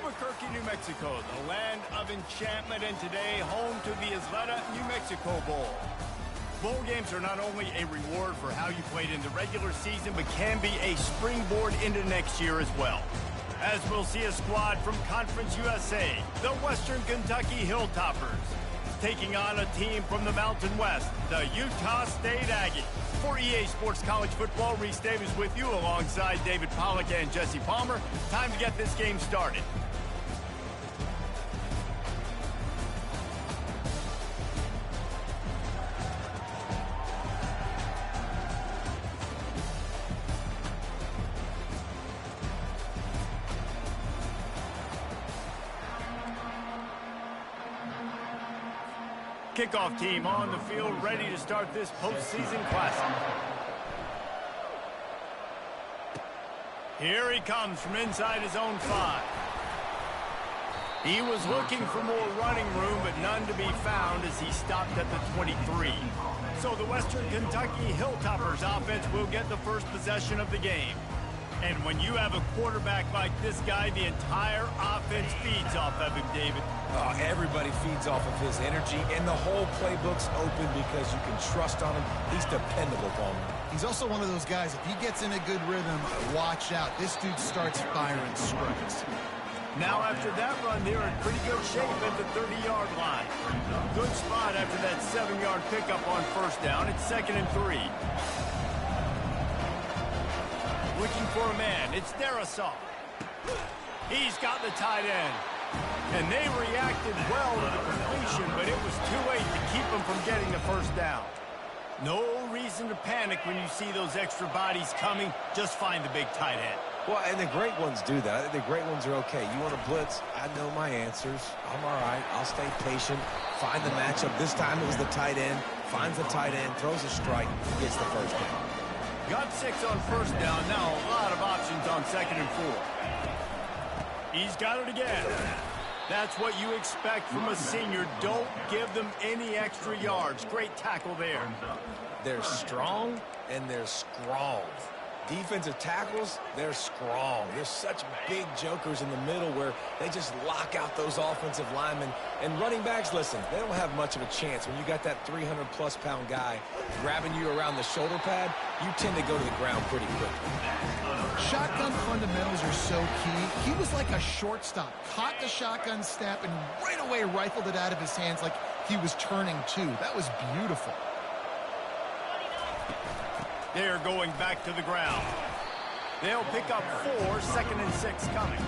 Albuquerque, New Mexico, the land of enchantment, and today home to the Isleta, New Mexico Bowl. Bowl games are not only a reward for how you played in the regular season, but can be a springboard into next year as well. As we'll see a squad from Conference USA, the Western Kentucky Hilltoppers, taking on a team from the Mountain West, the Utah State Aggies. For EA Sports College Football, Reese Davis with you alongside David Pollack and Jesse Palmer. Time to get this game started. Kickoff team on the field, ready to start this postseason classic. Here he comes from inside his own 5. He was looking for more running room, but none to be found as he stopped at the 23. So the Western Kentucky Hilltoppers offense will get the first possession of the game. And when you have a quarterback like this guy, the entire offense feeds off of him, David. Oh, everybody feeds off of his energy, and the whole playbook's open because you can trust on him. He's dependable, Palmer. He's also one of those guys, if he gets in a good rhythm, watch out. This dude starts firing strikes. Now after that run, they're in pretty good shape at the 30-yard line. Good spot after that 7-yard pickup on first down. It's 2nd and 3. Looking for a man, it's Darrisaw. He's got the tight end. And they reacted well to the completion, but it was too late to keep them from getting the first down. No reason to panic when you see those extra bodies coming. Just find the big tight end. Well, and the great ones do that. The great ones are okay. You want to blitz? I know my answers. I'm all right. I'll stay patient. Find the matchup. This time it was the tight end. Finds the tight end, throws a strike, gets the first down. Got 6 on first down. Now a lot of options on 2nd and 4. He's got it again. That's what you expect from a senior. Don't give them any extra yards. Great tackle there. They're strong and they're strong. Defensive tackles, they're strong. They're such big jokers in the middle where they just lock out those offensive linemen. And running backs, listen, they don't have much of a chance. When you got that 300-plus pound guy grabbing you around the shoulder pad, you tend to go to the ground pretty quickly. Shotgun fundamentals are so key. He was like a shortstop. Caught the shotgun snap and right away rifled it out of his hands like he was turning too. That was beautiful. They're going back to the ground. They'll pick up 4, 2nd and 6 coming.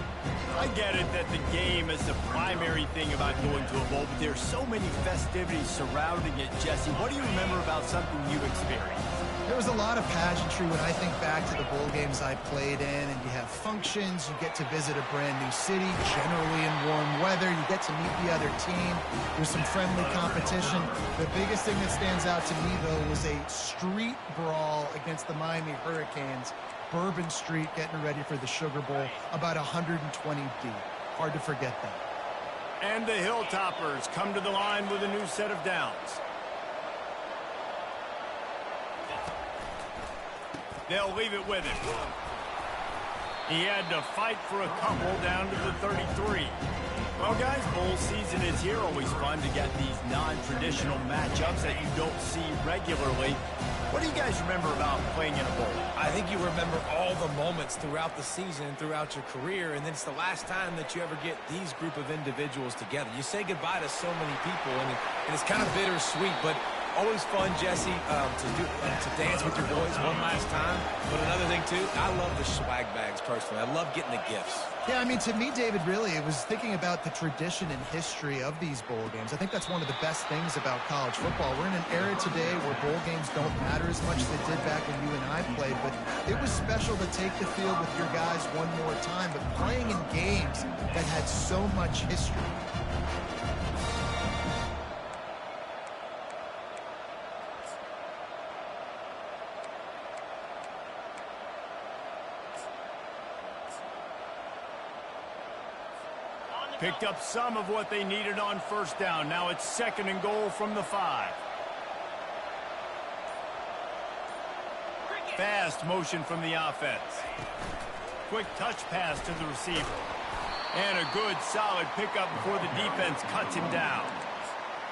I get it that the game is the primary thing about going to a bowl, but there's so many festivities surrounding it, Jesse. What do you remember about something you experienced? There was a lot of pageantry when I think back to the bowl games I played in, and you have functions, you get to visit a brand new city, generally in warm weather, you get to meet the other team, there's some friendly competition. The biggest thing that stands out to me, though, was a street brawl against the Miami Hurricanes, Bourbon Street getting ready for the Sugar Bowl, about 120 deep. Hard to forget that. And the Hilltoppers come to the line with a new set of downs. They'll leave it with him. He had to fight for a couple down to the 33. Well, guys, bowl season is here. Always fun to get these non-traditional matchups that you don't see regularly. What do you guys remember about playing in a bowl? I think you remember all the moments throughout the season, throughout your career, and then it's the last time that you ever get these group of individuals together. You say goodbye to so many people, and it's kind of bittersweet, but always fun, Jesse, to dance with your boys one last time. But another thing, too, I love the swag bags, personally. I love getting the gifts. Yeah, I mean, to me, David, really, it was thinking about the tradition and history of these bowl games. I think that's one of the best things about college football. We're in an era today where bowl games don't matter as much as they did back when you and I played, but it was special to take the field with your guys one more time, but playing in games that had so much history. Picked up some of what they needed on first down. Now it's 2nd and goal from the 5. Fast motion from the offense. Quick touch pass to the receiver. And a good, solid pickup before the defense cuts him down.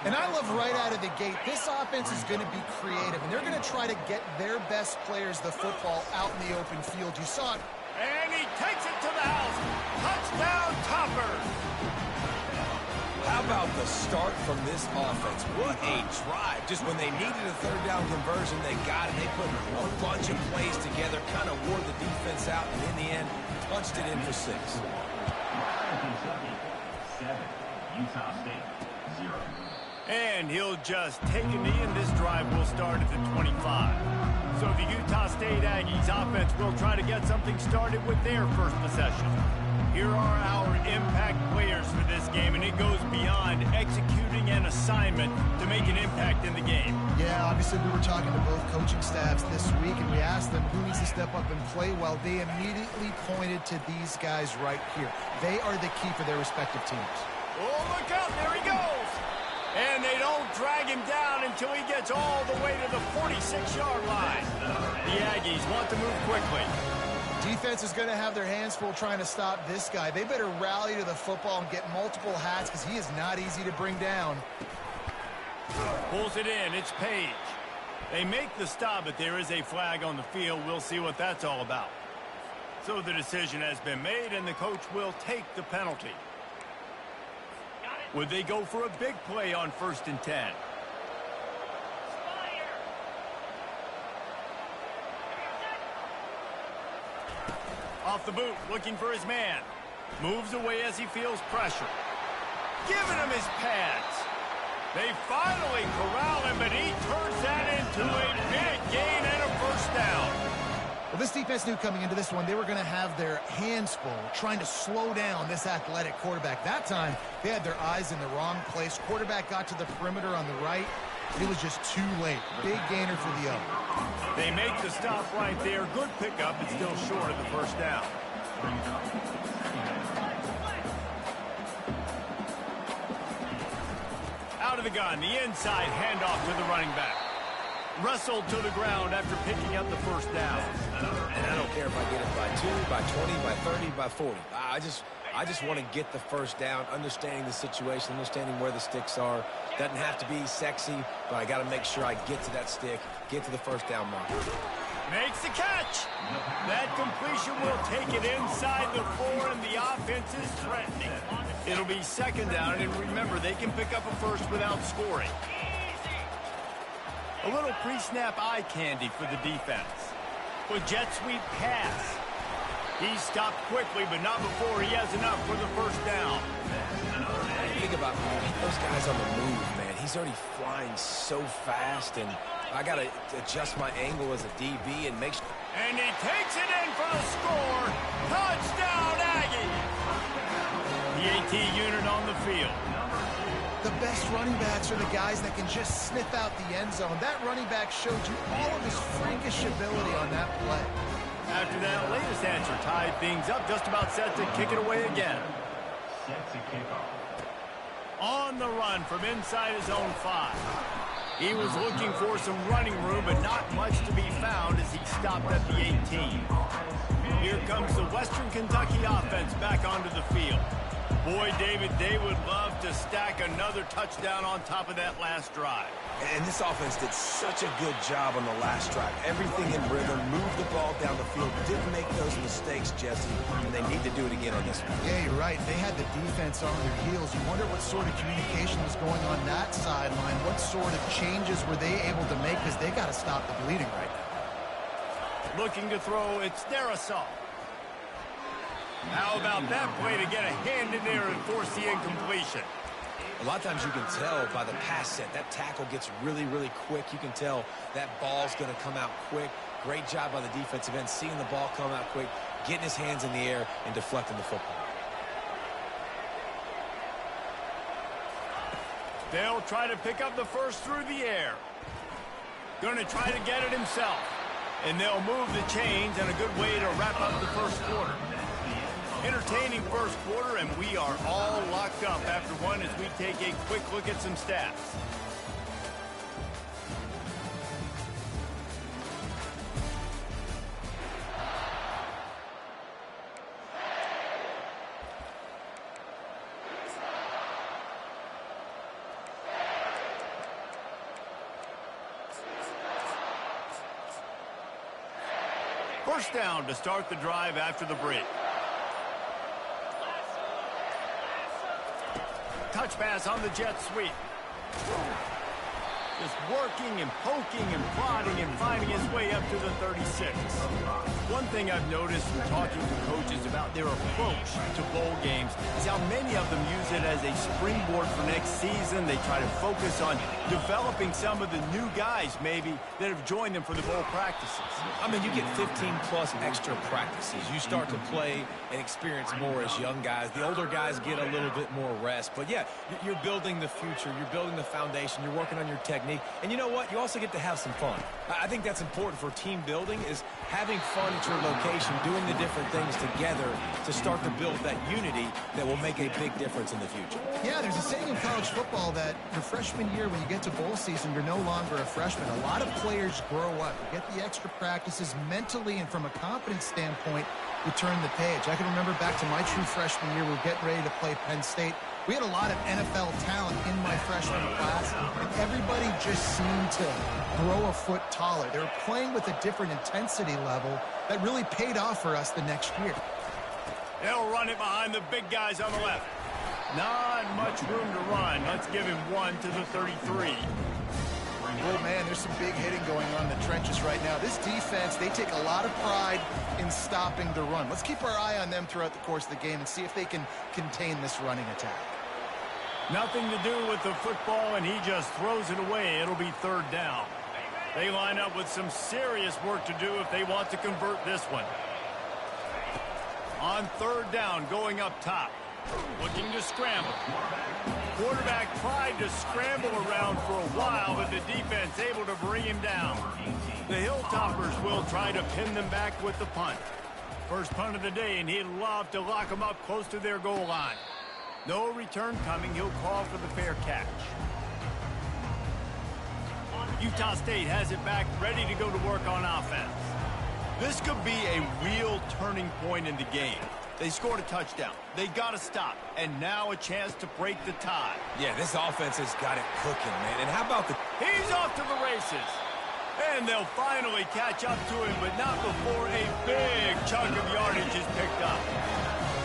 And I love right out of the gate, this offense is going to be creative, and they're going to try to get their best players the football out in the open field. You saw it. And he takes it to the house. Touchdown, Topper. How about the start from this offense? What a drive. Just when they needed a third down conversion, they got it. They put a bunch of plays together, kind of wore the defense out, and in the end, punched it in for 6. Kentucky 7, Utah State 0. And he'll just take a knee, and this drive will start at the 25. So the Utah State Aggies offense will try to get something started with their first possession. Here are our impact players for this game, and it goes beyond executing an assignment to make an impact in the game. Yeah, obviously we were talking to both coaching staffs this week, and we asked them who needs to step up and play well. They immediately pointed to these guys right here. They are the key for their respective teams. Oh, look out, there he goes. And they don't drag him down until he gets all the way to the 46-yard line. The Aggies want to move quickly. Defense is going to have their hands full trying to stop this guy. They better rally to the football and get multiple hats because he is not easy to bring down. Pulls it in. It's Page. They make the stop, but there is a flag on the field. We'll see what that's all about. So the decision has been made, and the coach will take the penalty. Would they go for a big play on 1st and 10? Off the boot, looking for his man. Moves away as he feels pressure. Giving him his pads. They finally corral him, but he turns that into a big gain and a first down. Well, this defense knew coming into this one they were going to have their hands full trying to slow down this athletic quarterback. That time, they had their eyes in the wrong place. Quarterback got to the perimeter on the right. It was just too late. Big gainer for the other. They make the stop right there. Good pickup, but still short of the first down. Out of the gun, the inside handoff to the running back. Wrestled to the ground after picking up the first down. And I don't care if I get it by 2, by 20, by 30, by 40. I just want to get the first down, understanding the situation, understanding where the sticks are. Doesn't have to be sexy, but I got to make sure I get to that stick, get to the first down mark. Makes the catch. That completion will take it inside the 4, and the offense is threatening. It'll be 2nd down, and remember, they can pick up a first without scoring. A little pre-snap eye candy for the defense. With jet sweep pass. He stopped quickly, but not before he has enough for the first down. Think about those guys on the move, man. He's already flying so fast, and I got to adjust my angle as a DB and make sure. And he takes it in for the score. Touchdown, Aggies. The AT unit on the field. The best running backs are the guys that can just sniff out the end zone. That running back showed you all of his freakish ability on that play. After that latest answer tied things up, just about set to kick it away again. Set to kick off. On the run from inside his own 5. He was looking for some running room, but not much to be found as he stopped at the 18. Here comes the Western Kentucky offense back onto the field. Boy, David, they would love to stack another touchdown on top of that last drive. And this offense did such a good job on the last drive. Everything in rhythm, moved the ball down the field, didn't make those mistakes, Jesse, and they need to do it again on this one. Yeah, you're right. They had the defense on their heels. You wonder what sort of communication was going on that sideline. What sort of changes were they able to make, because they got to stop the bleeding right now. Looking to throw, it's their assault. How about that play to get a hand in there and force the incompletion? A lot of times you can tell by the pass set, that tackle gets really, really quick. You can tell that ball's going to come out quick. Great job by the defensive end, seeing the ball come out quick, getting his hands in the air, and deflecting the football. They'll try to pick up the first through the air. Going to try to get it himself. And they'll move the chains, and a good way to wrap up the first quarter. Entertaining first quarter, and we are all locked up after one as we take a quick look at some stats. First down to start the drive after the break. Touch pass on the jet sweep. Just working and poking and prodding and finding his way up to the 36. One thing I've noticed from talking to coaches about their approach to bowl games is how many of them use it as a springboard for next season. They try to focus on developing some of the new guys, maybe, that have joined them for the bowl practices. I mean, you get 15-plus extra practices. You start to play and experience more as young guys. The older guys get a little bit more rest. But, yeah, you're building the future. You're building the foundation. You're working on your technique. And you know what? You also get to have some fun. I think that's important for team building, is having fun at your location, doing the different things together to start to build that unity that will make a big difference in the future. Yeah, there's a saying in college football that your freshman year, when you get to bowl season, you're no longer a freshman. A lot of players grow up, get the extra practices mentally, and from a confidence standpoint, you turn the page. I can remember back to my true freshman year, we were getting ready to play Penn State. We had a lot of NFL talent in my freshman class, and everybody just seemed to grow a foot taller. They were playing with a different intensity level that really paid off for us the next year. They'll run it behind the big guys on the left. Not much room to run. Let's give him one to the 33. Oh, man, there's some big hitting going on in the trenches right now. This defense, they take a lot of pride in stopping the run. Let's keep our eye on them throughout the course of the game and see if they can contain this running attack. Nothing to do with the football, and he just throws it away. It'll be third down. They line up with some serious work to do if they want to convert this one. On third down, going up top. Looking to scramble. Quarterback tried to scramble around for a while, but the defense able to bring him down. The Hilltoppers will try to pin them back with the punt. First punt of the day, and he'd love to lock them up close to their goal line. No return coming. He'll call for the fair catch. Utah State has it back, ready to go to work on offense. This could be a real turning point in the game. They scored a touchdown. They got to stop. And now a chance to break the tie. Yeah, this offense has got it cooking, man. And how about the... He's off to the races. And they'll finally catch up to him, but not before a big chunk of yardage is picked up.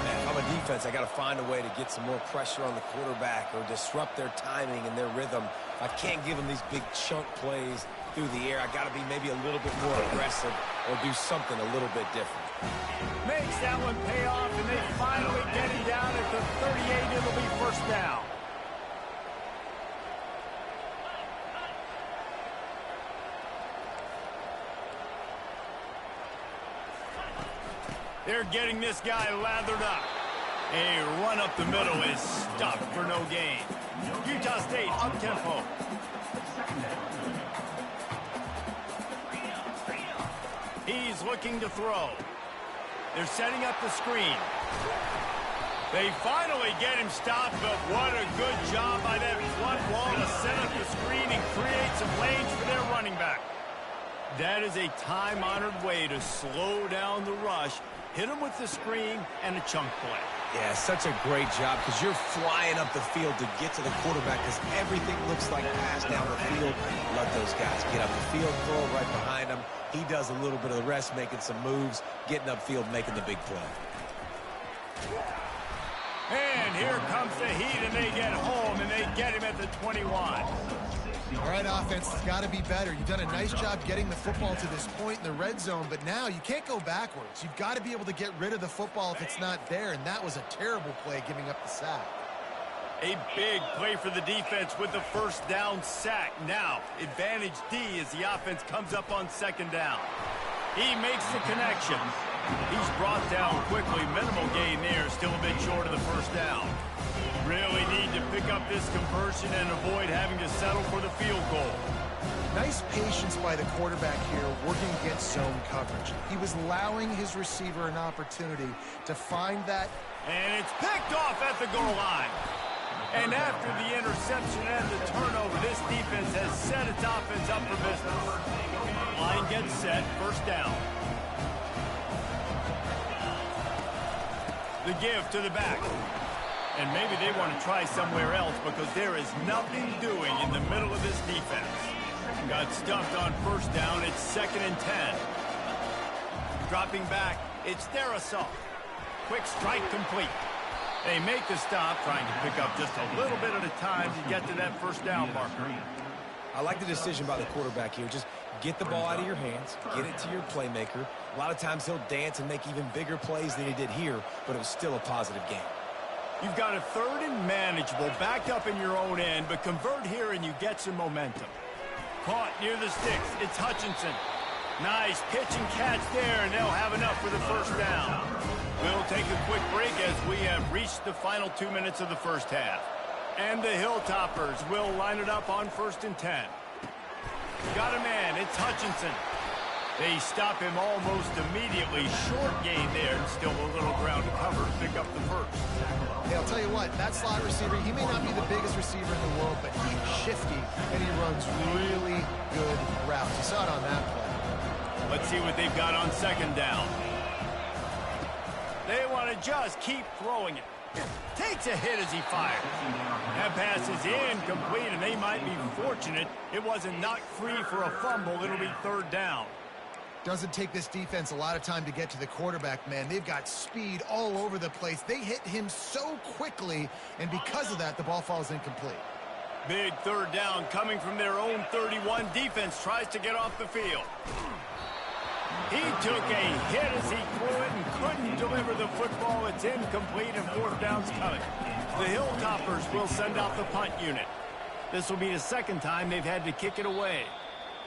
Man, if I'm a defense, I got to find a way to get some more pressure on the quarterback or disrupt their timing and their rhythm. I can't give them these big chunk plays through the air. I got to be maybe a little bit more aggressive or do something a little bit different. Makes that one pay off, and they finally get him down at the 38. It'll be first down. They're getting this guy lathered up. A run up the middle is stuffed for no gain. Utah State up-tempo. He's looking to throw. They're setting up the screen. They finally get him stopped, but what a good job by that front wall to set up the screen and create some lanes for their running back. That is a time-honored way to slow down the rush, hit him with the screen, and a chunk play. Yeah, such a great job because you're flying up the field to get to the quarterback because everything looks like pass down the field. Let those guys get up the field, throw it right behind him. He does a little bit of the rest, making some moves, getting upfield, making the big play. And here comes the heat, and they get home, and they get him at the 21. All right, offense, it's got to be better. You've done a nice job getting the football to this point in the red zone, but now you can't go backwards. You've got to be able to get rid of the football if it's not there, and that was a terrible play, giving up the sack. A big play for the defense with the first down sack. Now, advantage D as the offense comes up on second down. He makes the connection. He's brought down quickly. Minimal gain there, still a bit short of the first down. Really need to pick up this conversion and avoid having to settle for the field goal. Nice patience by the quarterback here, working against zone coverage. He was allowing his receiver an opportunity to find that. And it's picked off at the goal line. And after the interception and the turnover, this defense has set its offense up for business. Line gets set, first down. The give to the back. And maybe they want to try somewhere else because there is nothing doing in the middle of this defense. Got stuffed on first down. It's 2nd and 10. Dropping back, it's their assault. Quick strike complete. They make the stop, trying to pick up just a little bit at a time to get to that first down marker. I like the decision by the quarterback here. Just get the ball out of your hands, get it to your playmaker. A lot of times he'll dance and make even bigger plays than he did here, but it was still a positive game. You've got a third and manageable, backed up in your own end, but convert here and you get some momentum. Caught near the sticks. It's Hutchinson. Nice pitch and catch there, and they'll have enough for the first down. We'll take a quick break as we have reached the final 2 minutes of the first half. And the Hilltoppers will line it up on 1st and 10. Got a man. It's Hutchinson. They stop him almost immediately. Short gain there, and still a little ground to cover to pick up the first. Hey, I'll tell you what, that slot receiver, he may not be the biggest receiver in the world, but he's shifty, and he runs really good routes. You saw it on that play. Let's see what they've got on 2nd down. They want to just keep throwing it. Takes a hit as he fires. That pass is incomplete, and they might be fortunate it wasn't knocked free for a fumble. It'll be 3rd down. Doesn't take this defense a lot of time to get to the quarterback, man. They've got speed all over the place. They hit him so quickly, and because of that, the ball falls incomplete. Big 3rd down coming from their own 31. Defense tries to get off the field. He took a hit as he threw it and couldn't deliver the football. It's incomplete, and 4th down's coming. The Hilltoppers will send out the punt unit. This will be the 2nd time they've had to kick it away.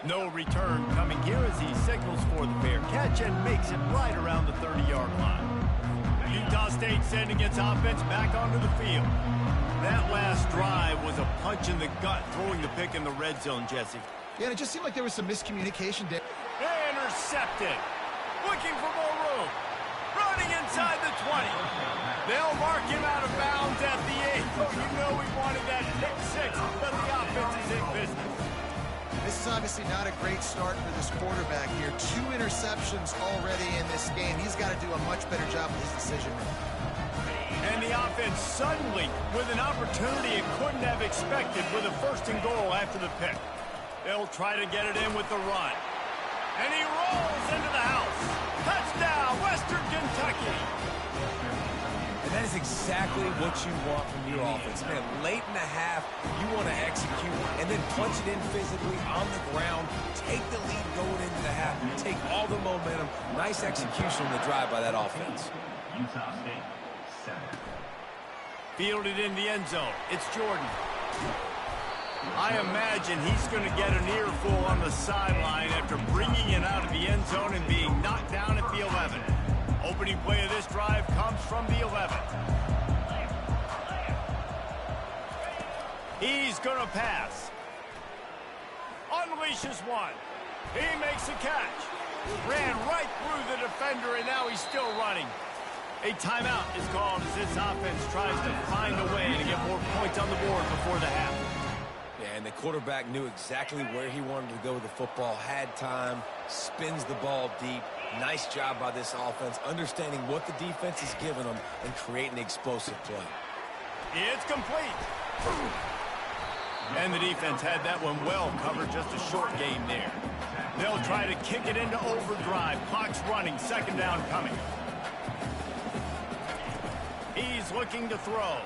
No return coming here as he signals for the fair catch and makes it right around the 30-yard line. Utah State sending its offense back onto the field. That last drive was a punch in the gut, throwing the pick in the red zone, Jesse. Yeah, and it just seemed like there was some miscommunication there. Intercepted. Looking for more room. Running inside the 20. They'll mark him out of bounds at the 8. Oh, you know we wanted that pick 6, but the offense is in business. This is obviously not a great start for this quarterback here. 2 interceptions already in this game. He's got to do a much better job with his decision-making. And the offense suddenly, with an opportunity it couldn't have expected, with a 1st and goal after the pick. They'll try to get it in with the run. And he rolls into the house. Touchdown, Western Kentucky. And that is exactly what you want from your offense. Man, late in the half, you want to execute and then punch it in physically on the ground. Take the lead going into the half. Take all the momentum. Nice execution on the drive by that offense. Utah State, 7. Fielded in the end zone. It's Jordan. I imagine he's going to get an earful on the sideline after bringing it out of the end zone and being knocked down at the 11. Opening play of this drive comes from the 11. He's going to pass. Unleashes one. He makes a catch. Ran right through the defender, and now he's still running. A timeout is called as this offense tries to find a way to get more points on the board before the half. Yeah, and the quarterback knew exactly where he wanted to go with the football, had time, spins the ball deep. Nice job by this offense, understanding what the defense is giving them and creating explosive play. It's complete. And the defense had that one well covered, just a short game there. They'll try to kick it into overdrive. Clock's running, 2nd down coming. He's looking to throw.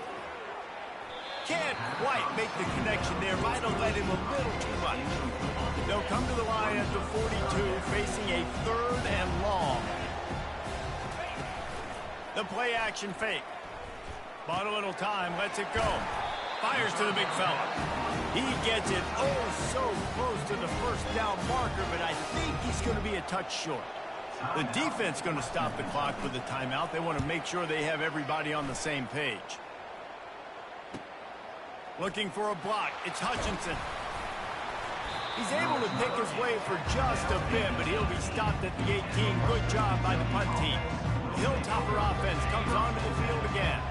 Can't quite make the connection there. Might have led him a little too much. They'll come to the line at the 42, facing a 3rd and long. The play action fake. Bought a little time, lets it go. Fires to the big fella. He gets it so close to the 1st down marker, but I think he's going to be a touch short. The defense going to stop the clock with the timeout. They want to make sure they have everybody on the same page. Looking for a block. It's Hutchinson. He's able to pick his way for just a bit, but he'll be stopped at the 18. Good job by the punt team. The Hilltopper offense comes onto the field again.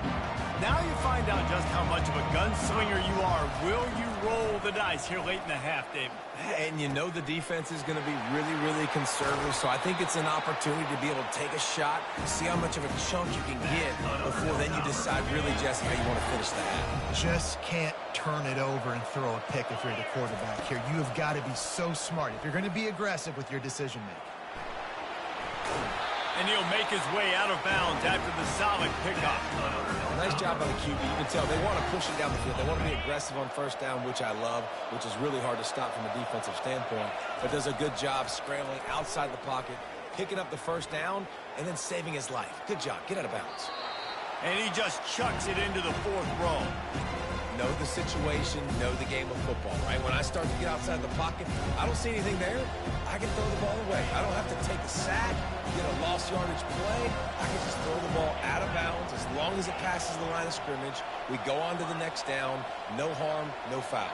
Now you find out just how much of a gunslinger you are. Will you roll the dice here late in the half, David? And you know the defense is going to be really, really conservative, so I think it's an opportunity to be able to take a shot, see how much of a chunk you can get before then you decide really, Jesse, how you want to finish the half. Just can't turn it over and throw a pick if you're the quarterback here. You have got to be so smart if you're going to be aggressive with your decision-making. And he'll make his way out of bounds after the solid pickup. Nice job by the QB. You can tell they want to push it down the field. They want to be aggressive on first down, which I love, which is really hard to stop from a defensive standpoint. But does a good job scrambling outside the pocket, picking up the first down, and then saving his life. Good job. Get out of bounds. And he just chucks it into the 4th row. Know the situation, know the game of football, right? When I start to get outside the pocket, I don't see anything there. I can throw the ball away. I don't have to take a sack, get a lost yardage play. I can just throw the ball out of bounds as long as it passes the line of scrimmage. We go on to the next down. No harm, no foul.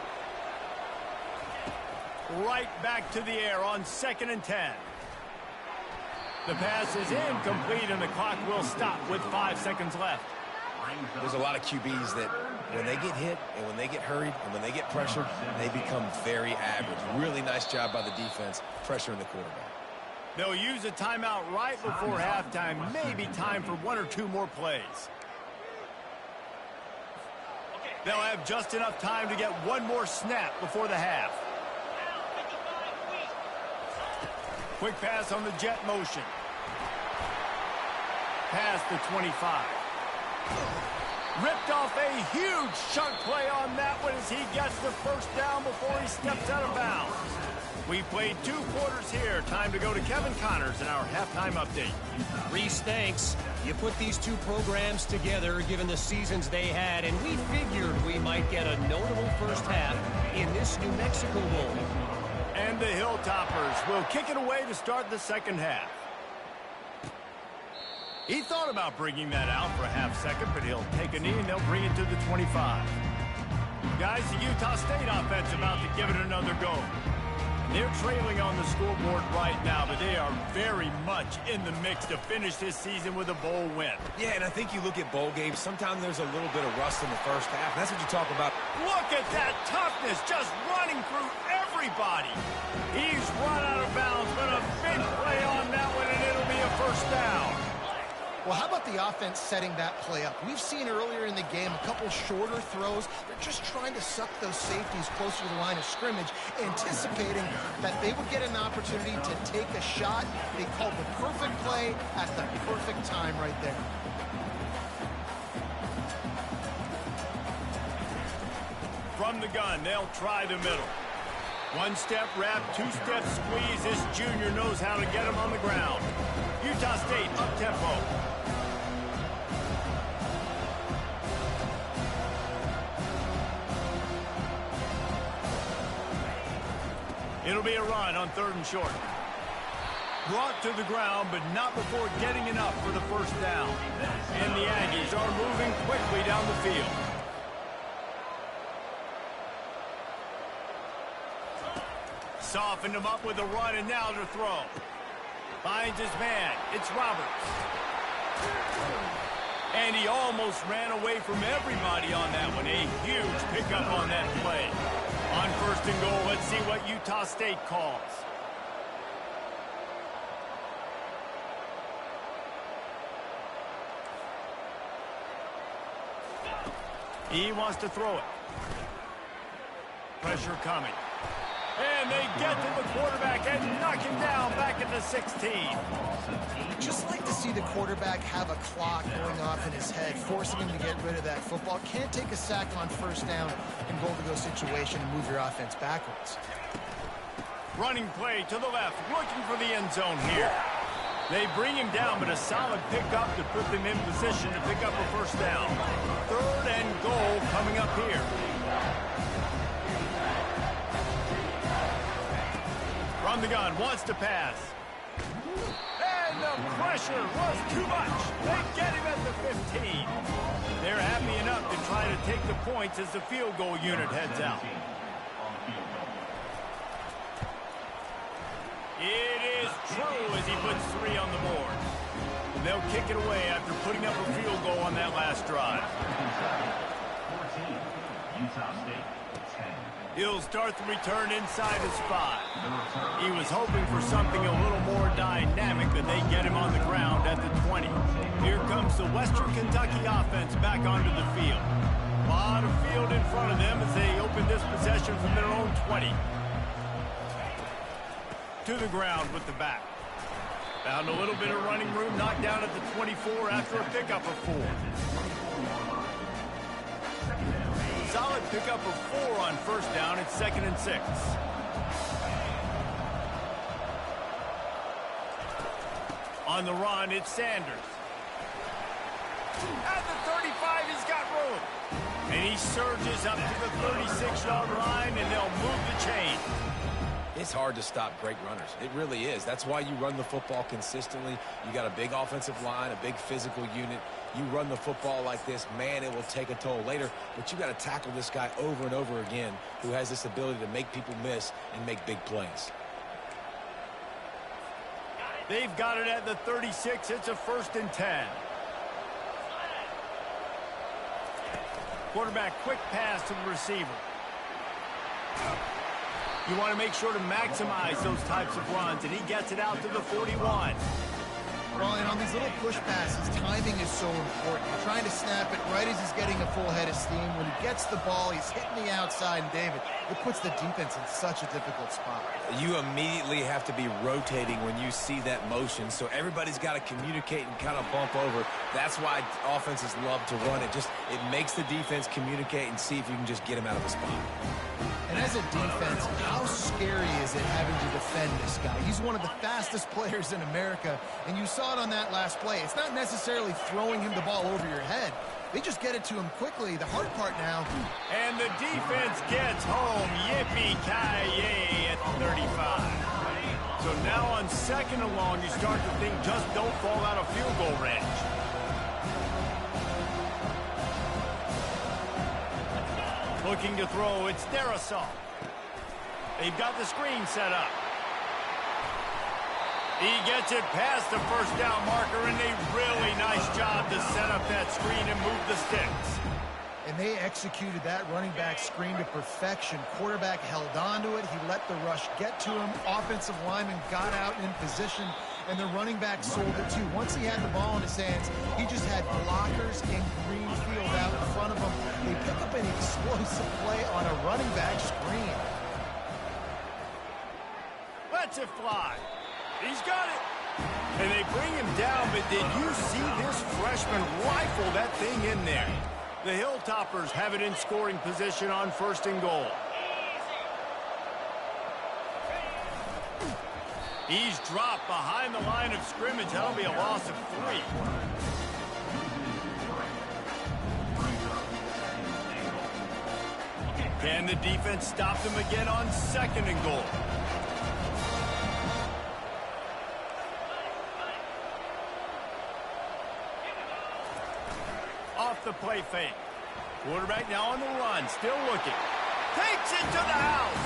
Right back to the air on 2nd and 10. The pass is incomplete, and the clock will stop with 5 seconds left. There's a lot of QBs that when they get hit and when they get hurried and when they get pressured, they become very average. Really nice job by the defense pressuring the quarterback. They'll use a timeout right before halftime. Maybe time for 1 or 2 more plays. They'll have just enough time to get 1 more snap before the half. Quick pass on the jet motion. Past the 25. Ripped off a huge chunk play on that one as he gets the first down before he steps out of bounds. We played 2 quarters here. Time to go to Kevin Connors in our halftime update. Reese, thanks. You put these 2 programs together given the seasons they had, and we figured we might get a notable first half in this New Mexico Bowl. And the Hilltoppers will kick it away to start the second half. He thought about bringing that out for a half second, but he'll take a knee and they'll bring it to the 25. Guys, the Utah State offense about to give it another go. They're trailing on the scoreboard right now, but they are very much in the mix to finish this season with a bowl win. Yeah, and I think you look at bowl games, sometimes there's a little bit of rust in the first half. That's what you talk about. Look at that toughness, just running through everybody. He's run out of bounds, but a big play on that one, and it'll be a first down. Well, how about the offense setting that play up? We've seen earlier in the game a couple shorter throws. They're just trying to suck those safeties closer to the line of scrimmage, anticipating that they would get an opportunity to take a shot. They called the perfect play at the perfect time right there. From the gun, they'll try the middle. 1-step wrap, 2-step squeeze. This junior knows how to get him on the ground. Utah State up-tempo. It'll be a run on 3rd and short. Brought to the ground, but not before getting enough for the first down. And the Aggies are moving quickly down the field. Softened him up with a run, and now to throw. Finds his man. It's Roberts. And he almost ran away from everybody on that one. A huge pickup on that play. On 1st and goal, let's see what Utah State calls. He wants to throw it. Pressure coming. And they get to the quarterback and knock him down back at the 16. Just like to see the quarterback have a clock going off in his head, forcing him to get rid of that football. Can't take a sack on 1st down in goal-to-go situation and move your offense backwards. Running play to the left, looking for the end zone here. They bring him down, but a solid pickup to put them in position to pick up a first down. 3rd and goal coming up here. From the gun, wants to pass. And the pressure was too much. They get him at the 15. They're happy enough to try to take the points as the field goal unit heads out. It is true as he puts 3 on the board. They'll kick it away after putting up a field goal on that last drive. 14, Utah State, 10. He'll start the return inside his 5. He was hoping for something a little more dynamic, but they get him on the ground at the 20. Here comes the Western Kentucky offense back onto the field. A lot of field in front of them as they open this possession from their own 20. To the ground with the back. Found a little bit of running room, knocked down at the 24 after a pickup of 4. Solid pickup of 4 on first down. It's 2nd and 6. On the run, it's Sanders. At the 35, he's got room. And he surges up to the 36-yard line, and they'll move the chain. It's hard to stop great runners. It really is. That's why you run the football consistently. You got a big offensive line, a big physical unit. You run the football like this, man, it will take a toll later. But you got to tackle this guy over and over again who has this ability to make people miss and make big plays. They've got it at the 36. It's a 1st and 10. Quarterback, quick pass to the receiver. You want to make sure to maximize those types of runs, and he gets it out to the 41. Well, and on these little push passes, timing is so important. You're trying to snap it right as he's getting a full head of steam. When he gets the ball, he's hitting the outside, and David, it puts the defense in such a difficult spot. You immediately have to be rotating when you see that motion, so everybody's got to communicate and kind of bump over. That's why offenses love to run it. It makes the defense communicate and see if you can just get him out of the spot. And as a defense, how scary is it having to defend this guy? He's one of the fastest players in America, and you saw it on that last play. It's not necessarily throwing him the ball over your head. They just get it to him quickly. The hard part now. And the defense gets home. Yippee-ki-yay at 35. So now on 2nd and long, you start to think just don't fall out of field goal range. Looking to throw, it's Darisaw. They've got the screen set up. He gets it past the 1st down marker, and a really nice job to set up that screen and move the sticks. And they executed that running back screen to perfection. Quarterback held on to it. He let the rush get to him. Offensive lineman got out in position, and the running back sold it too. Once he had the ball in his hands, he just had blockers in green field out in front of him. They pick up an explosive play on a running back screen. Lets it fly. He's got it. And they bring him down, but did you see this freshman rifle that thing in there? The Hilltoppers have it in scoring position on 1st and goal. He's dropped behind the line of scrimmage. That'll be a loss of 3. Can the defense stop them again on 2nd and goal? Off the play fake. Quarterback now on the run, still looking. Takes it to the house.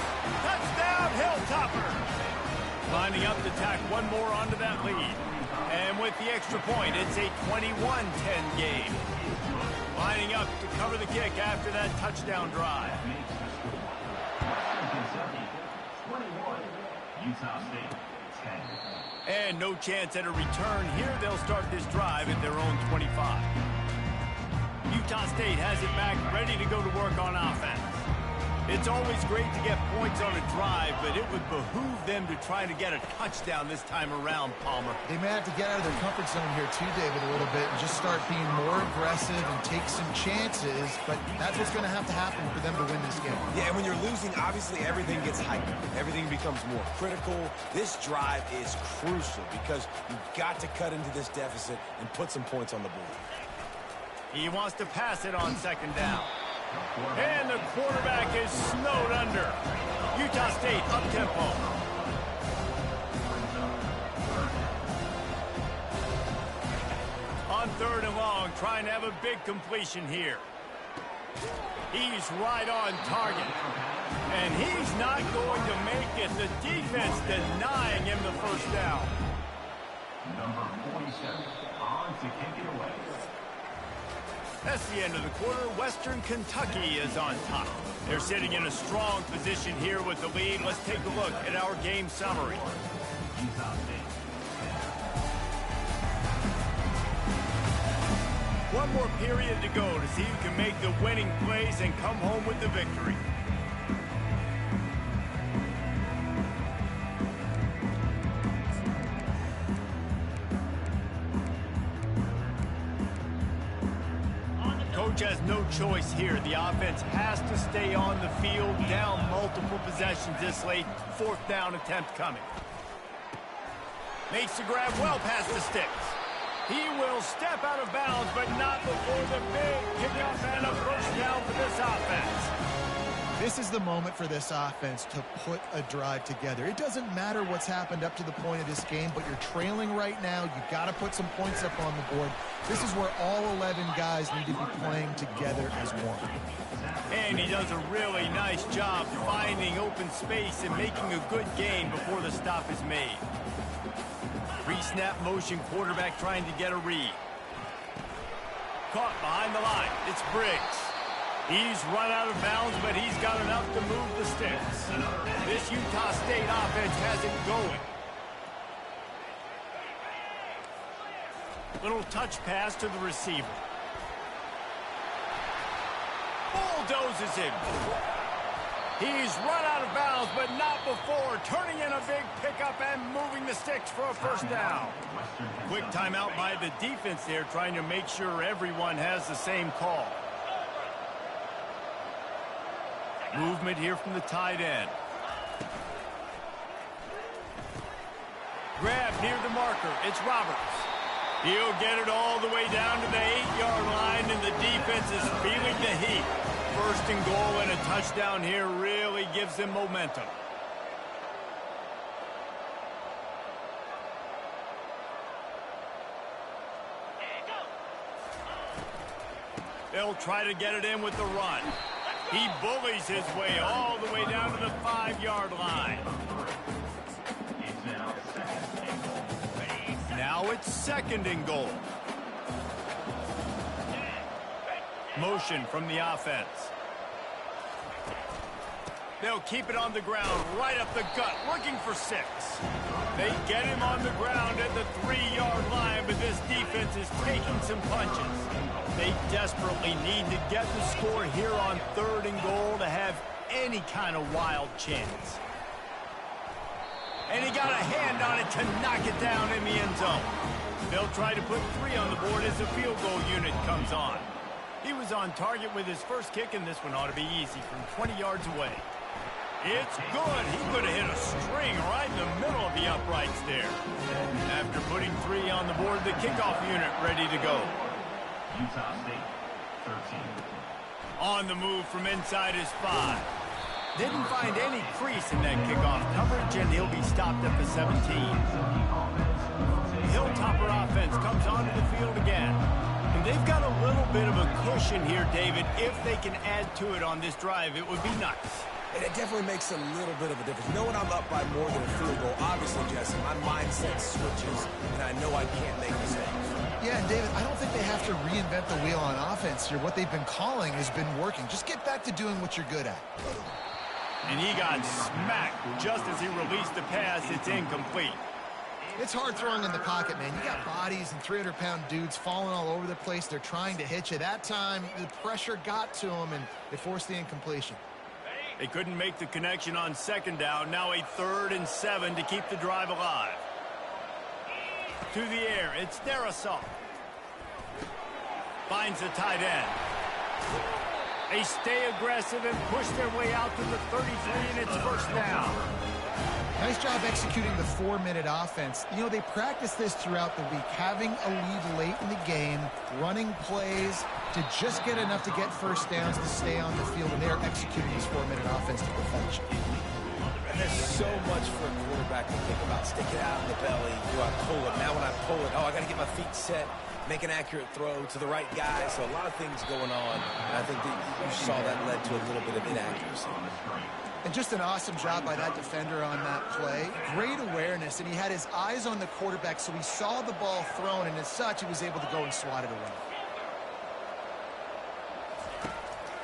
Touchdown, Hilltopper. Lining up to tack one more onto that lead. And with the extra point, it's a 21-10 game. Lining up to cover the kick after that touchdown drive. 21, Utah State, 10. And no chance at a return here. They'll start this drive at their own 25. Utah State has it back, ready to go to work on offense. It's always great to get points on a drive, but it would behoove them to try to get a touchdown this time around, Palmer. They may have to get out of their comfort zone here too, David, a little bit, and just start being more aggressive and take some chances, but that's what's going to have to happen for them to win this game. Yeah, and when you're losing, obviously everything gets heightened. Everything becomes more critical. This drive is crucial because you've got to cut into this deficit and put some points on the board. He wants to pass it on 2nd down. And the quarterback is snowed under. Utah State up-tempo. On 3rd and long, trying to have a big completion here. He's right on target. And he's not going to make it. The defense denying him the 1st down. Number 47, on to kick it away. That's the end of the quarter. Western Kentucky is on top. They're sitting in a strong position here with the lead. Let's take a look at our game summary. Utah State. One more period to go to see who can make the winning plays and come home with the victory. coach has no choice here. The offense has to stay on the field, down multiple possessions this late. 4th down attempt coming. Makes the grab well past the sticks. He will step out of bounds, but not before the big kickoff and a first down for this offense. This is the moment for this offense to put a drive together. It doesn't matter what's happened up to the point of this game, but you're trailing right now. You've got to put some points up on the board. This is where all 11 guys need to be playing together as one. And he does a really nice job finding open space and making a good gain before the stop is made. Pre-snap motion, quarterback trying to get a read. Caught behind the line. It's Briggs. He's run out of bounds, but he's got enough to move the sticks. This Utah State offense has it going. Little touch pass to the receiver. Bulldozes him. He's run out of bounds, but not before turning in a big pickup and moving the sticks for a first down. Quick timeout by the defense there, trying to make sure everyone has the same call. Movement here from the tight end. Grab near the marker. It's Roberts. He'll get it all the way down to the 8-yard line, and the defense is feeling the heat. 1st and goal and a touchdown here really gives them momentum. They'll try to get it in with the run. He bullies his way all the way down to the 5-yard line. Now it's 2nd and goal. Motion from the offense. They'll keep it on the ground, right up the gut, looking for 6. They get him on the ground at the 3-yard line, but this defense is taking some punches. They desperately need to get the score here on 3rd and goal to have any kind of wild chance. And he got a hand on it to knock it down in the end zone. They'll try to put 3 on the board as the field goal unit comes on. He was on target with his first kick, and this one ought to be easy from 20 yards away. It's good. He could have hit a string right in the middle of the uprights there. After putting 3 on the board, the kickoff unit ready to go. Utah State, 13. On the move from inside his 5. Didn't find any crease in that kickoff coverage, and he'll be stopped at the 17. Hilltopper offense comes onto the field again. And they've got a little bit of a cushion here, David. If they can add to it on this drive, it would be nice. And it definitely makes a little bit of a difference. Knowing I'm up by more than a field goal, obviously, Jesse, my mindset switches, and I know I can't make mistakes. Yeah, and David, I don't think they have to reinvent the wheel on offense here. What they've been calling has been working. Just get back to doing what you're good at. And he got smacked just as he released the pass. It's incomplete. It's hard throwing in the pocket, man. You got bodies and 300-pound dudes falling all over the place. They're trying to hit you. That time, the pressure got to them, and it forced the incompletion. They couldn't make the connection on 2nd down. Now a 3rd and 7 to keep the drive alive. To the air, it's Darrisaw. Finds the tight end. They stay aggressive and push their way out to the 33, and it's first down. Nice job executing the 4-minute offense. You know, they practice this throughout the week, having a lead late in the game, running plays to just get enough to get first downs to stay on the field, and they are executing this 4-minute offense to perfection. There's so much for a quarterback to think about. Stick it out in the belly. Do I pull it? Now when I pull it, I got to get my feet set, make an accurate throw to the right guy. So a lot of things going on. And I think that you saw that led to a little bit of inaccuracy. And just an awesome job by that defender on that play. Great awareness, and he had his eyes on the quarterback, so he saw the ball thrown, and as such, he was able to go and swat it away.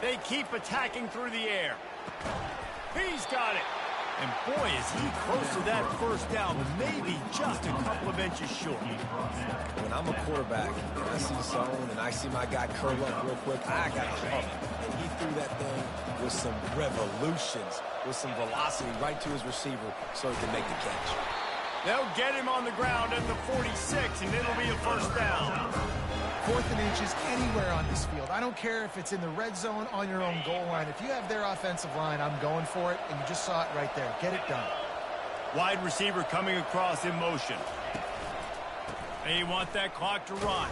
They keep attacking through the air. He's got it. And boy, is he close to that first down, maybe just a couple of inches short. When I'm a quarterback and I see zone and I see my guy curl up real quick, I got to pump. And he threw that thing with some revolutions, with some velocity right to his receiver so he can make the catch. They'll get him on the ground at the 46, and it'll be a first down. 4th and inches anywhere on this field. I don't care if it's in the red zone, on your own goal line. If you have their offensive line, I'm going for it, and you just saw it right there. Get it done. Wide receiver coming across in motion. They want that clock to run.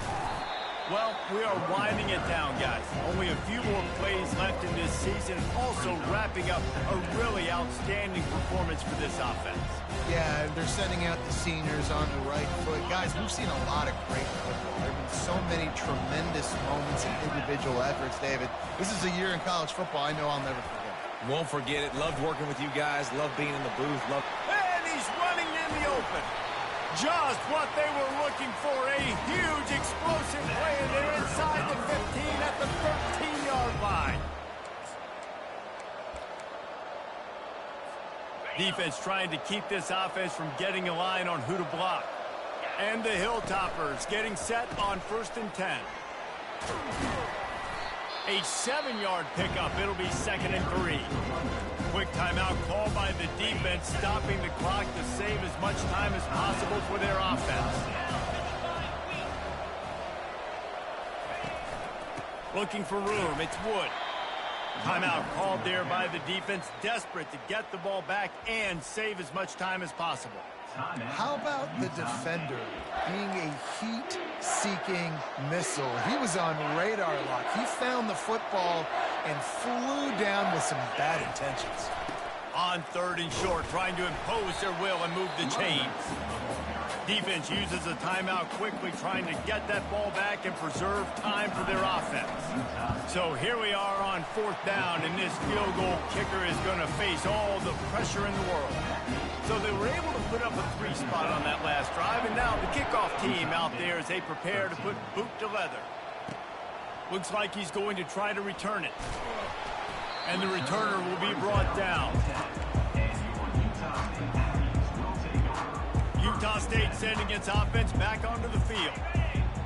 Well, we are winding it down, guys. Only a few more plays left in this season, also wrapping up a really outstanding performance for this offense. Yeah, they're sending out the seniors on the right foot. Guys, we've seen a lot of great football. There have been so many tremendous moments and individual efforts, David. This is a year in college football I know I'll never forget. Won't forget it. Loved working with you guys. Loved being in the booth. And he's running in the open. Just what they were looking for. A huge explosive play, and they're inside the 15 at the 13-yard line. Defense trying to keep this offense from getting a line on who to block. And the Hilltoppers getting set on 1st and 10. A 7-yard pickup. It'll be 2nd and 3. Quick timeout called by the defense, stopping the clock to save as much time as possible for their offense. Looking for room. It's Wood. Timeout called there by the defense, desperate to get the ball back and save as much time as possible. How about the defender being a heat-seeking missile? He was on radar lock. He found the football and flew down with some bad intentions. On 3rd and short, trying to impose their will and move the chains. Defense uses a timeout quickly, trying to get that ball back and preserve time for their offense. So here we are on 4th down, and this field goal kicker is going to face all the pressure in the world. So they were able to put up a 3 spot on that last drive, and now the kickoff team out there as they prepare to put boot to leather. Looks like he's going to try to return it. And the returner will be brought down. Utah State sending its offense back onto the field.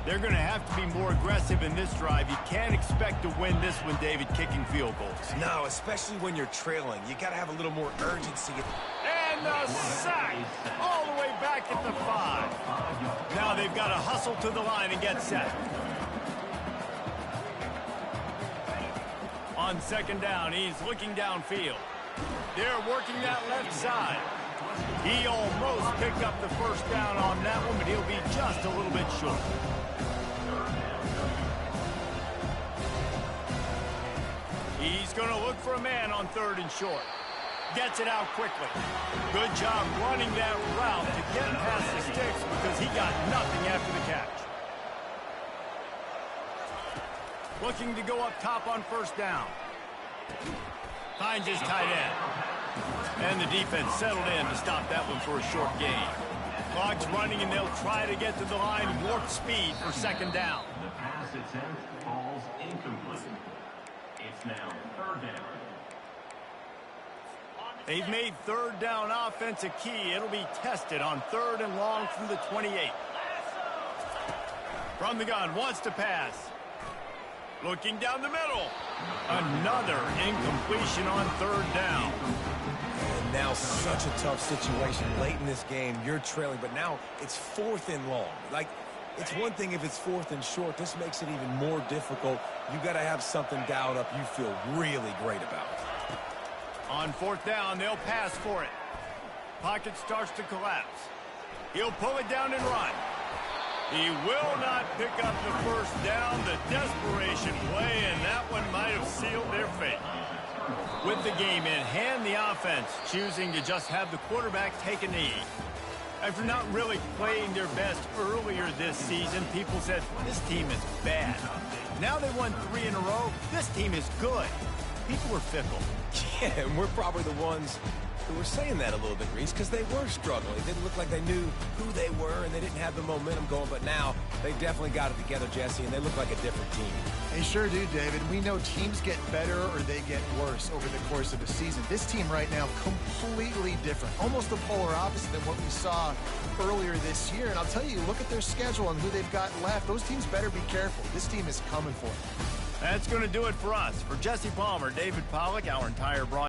They're going to have to be more aggressive in this drive. You can't expect to win this one, David, kicking field goals. No, especially when you're trailing. You got to have a little more urgency. And the sack all the way back at the 5. Now they've got to hustle to the line and get set. On 2nd down, he's looking downfield. They're working that left side. He almost picked up the first down on that one, but he'll be just a little bit short. He's going to look for a man on 3rd and short. Gets it out quickly. Good job running that route to get past the sticks because he got nothing after the catch. Looking to go up top on 1st down. Finds his tight end. And the defense settled in to stop that one for a short gain. Clock's running, and they'll try to get to the line warp speed for 2nd down. The pass attempt falls incomplete. It's now 3rd down. They've made 3rd down offense a key. It'll be tested on 3rd and long from the 28. From the gun, wants to pass. Looking down the middle. Another incompletion on 3rd down. And now such a tough situation. Late in this game, you're trailing, but now it's 4th and long. Like, it's one thing if it's 4th and short. This makes it even more difficult. You got to have something dialed up you feel really great about. On 4th down, they'll pass for it. Pocket starts to collapse. He'll pull it down and run. He will not pick up the first down. The desperation play, and that one might have sealed their fate. With the game in hand, the offense choosing to just have the quarterback take a knee. After not really playing their best earlier this season, people said, this team is bad. Now they won 3 in a row. This team is good. People are fickle. Yeah, and we're probably the ones who were saying that a little bit, Reese, because they were struggling. It didn't look like they knew who they were, and they didn't have the momentum going. But now they definitely got it together, Jesse, and they look like a different team. They sure do, David. We know teams get better or they get worse over the course of the season. This team right now, completely different. Almost the polar opposite than what we saw earlier this year. And I'll tell you, look at their schedule and who they've got left. Those teams better be careful. This team is coming for it. That's going to do it for us. For Jesse Palmer, David Pollack, our entire broadcast.